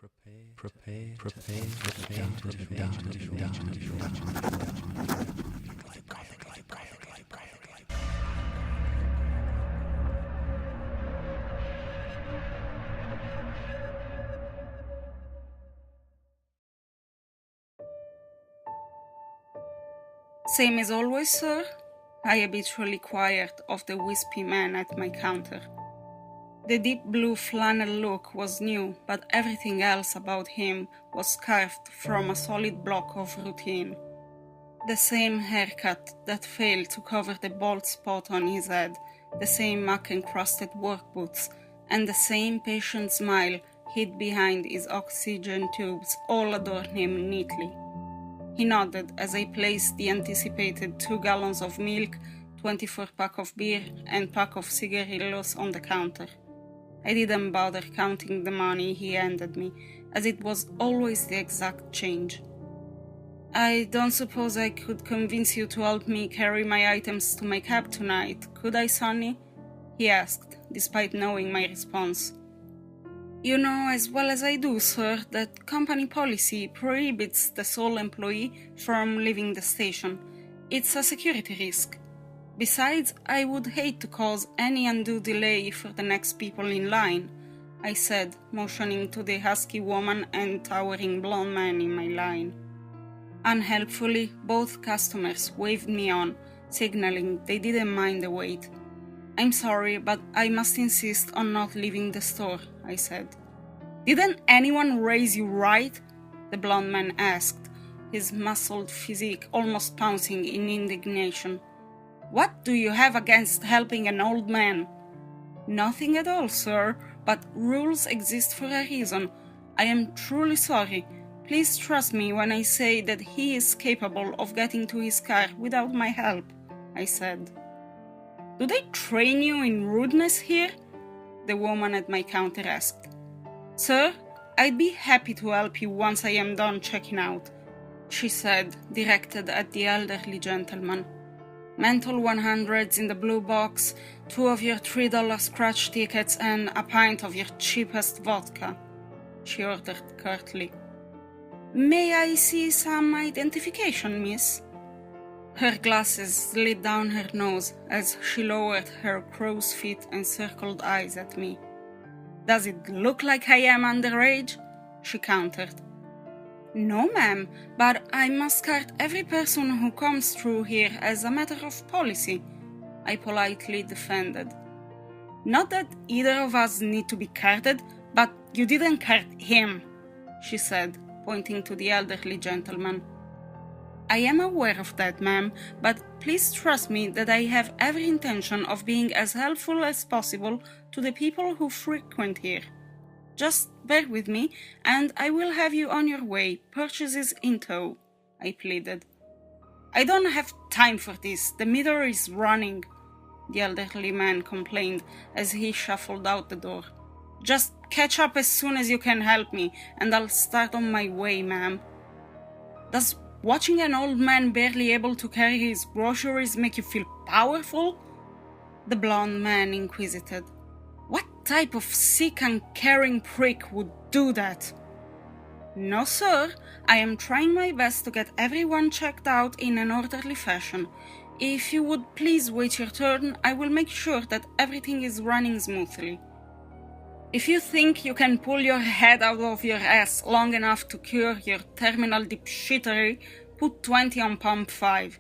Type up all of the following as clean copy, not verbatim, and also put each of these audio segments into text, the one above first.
Prepare to Same as always, sir? I habitually inquired of the wispy man at my counter. The deep blue flannel look was new, but everything else about him was carved from a solid block of routine. The same haircut that failed to cover the bald spot on his head, the same muck-encrusted work boots, and the same patient smile hid behind his oxygen tubes all adorned him neatly. He nodded as I placed the anticipated 2 gallons of milk, 24-pack of beer, and pack of cigarillos on the counter. I didn't bother counting the money he handed me, as it was always the exact change. I don't suppose I could convince you to help me carry my items to my cab tonight, could I, Sonny? He asked, despite knowing my response. You know as well as I do, sir, that company policy prohibits the sole employee from leaving the station. It's a security risk. Besides, I would hate to cause any undue delay for the next people in line, I said, motioning to the husky woman and towering blonde man in my line. Unhelpfully, both customers waved me on, signaling they didn't mind the wait. I'm sorry, but I must insist on not leaving the store, I said. Didn't anyone raise you right? The blonde man asked, his muscled physique almost pouncing in indignation. What do you have against helping an old man? Nothing at all, sir, but rules exist for a reason. I am truly sorry. Please trust me when I say that he is capable of getting to his car without my help, I said. Do they train you in rudeness here? The woman at my counter asked. Sir, I'd be happy to help you once I am done checking out, she said, directed at the elderly gentleman. Mental 100s in the blue box, 2 of your $3 scratch tickets, and a pint of your cheapest vodka, she ordered curtly. May I see some identification, miss? Her glasses slid down her nose as she lowered her crow's feet and circled eyes at me. Does it look like I am underage? She countered. No, ma'am, but I must card every person who comes through here as a matter of policy, I politely defended. Not that either of us need to be carded, but you didn't card him, she said, pointing to the elderly gentleman. I am aware of that, ma'am, but please trust me that I have every intention of being as helpful as possible to the people who frequent here. Just bear with me, and I will have you on your way, purchases in tow, I pleaded. I don't have time for this, the meter is running, the elderly man complained as he shuffled out the door. Just catch up as soon as you can help me, and I'll start on my way, ma'am. Does watching an old man barely able to carry his groceries make you feel powerful? The blonde man inquisited. What type of sick and caring prick would do that? No, sir. I am trying my best to get everyone checked out in an orderly fashion. If you would please wait your turn, I will make sure that everything is running smoothly. If you think you can pull your head out of your ass long enough to cure your terminal dipshittery, put 20 on pump 5.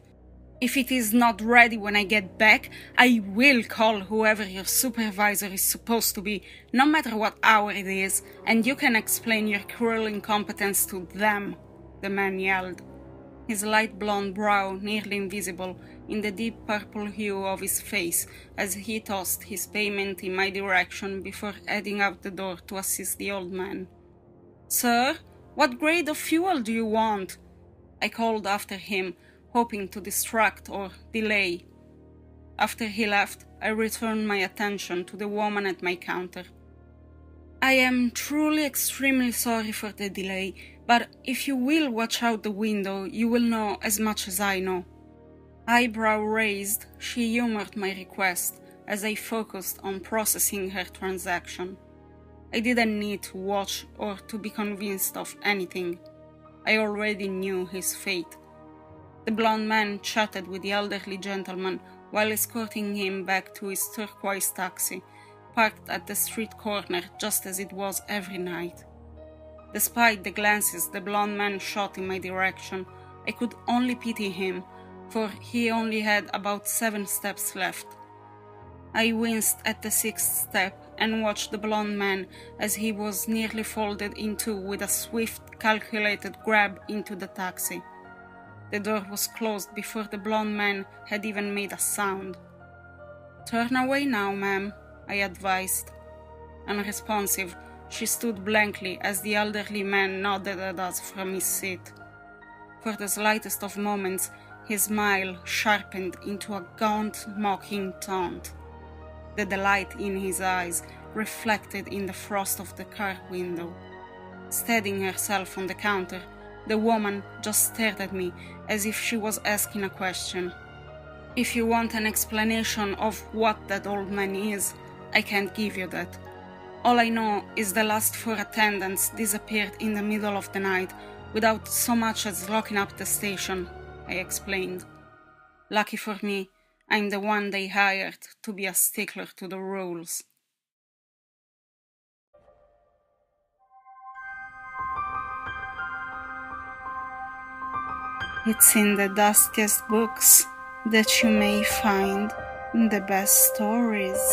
If it is not ready when I get back, I will call whoever your supervisor is supposed to be, no matter what hour it is, and you can explain your cruel incompetence to them, the man yelled, his light blonde brow nearly invisible in the deep purple hue of his face as he tossed his payment in my direction before heading out the door to assist the old man. Sir, what grade of fuel do you want? I called after him, hoping to distract or delay. After he left, I returned my attention to the woman at my counter. I am truly extremely sorry for the delay, but if you will watch out the window, you will know as much as I know. Eyebrow raised, she humored my request as I focused on processing her transaction. I didn't need to watch or to be convinced of anything. I already knew his fate. The blond man chatted with the elderly gentleman while escorting him back to his turquoise taxi, parked at the street corner just as it was every night. Despite the glances the blond man shot in my direction, I could only pity him, for he only had about 7 steps left. I winced at the 6th step and watched the blond man as he was nearly folded in two with a swift, calculated grab into the taxi. The door was closed before the blond man had even made a sound. "Turn away now, ma'am," I advised. Unresponsive, she stood blankly as the elderly man nodded at us from his seat. For the slightest of moments, his smile sharpened into a gaunt, mocking taunt. The delight in his eyes reflected in the frost of the car window. Steadying herself on the counter, the woman just stared at me as if she was asking a question. "If you want an explanation of what that old man is, I can't give you that. All I know is the last 4 attendants disappeared in the middle of the night without so much as locking up the station," I explained. "Lucky for me, I'm the one they hired to be a stickler to the rules." It's in the dustiest books that you may find the best stories.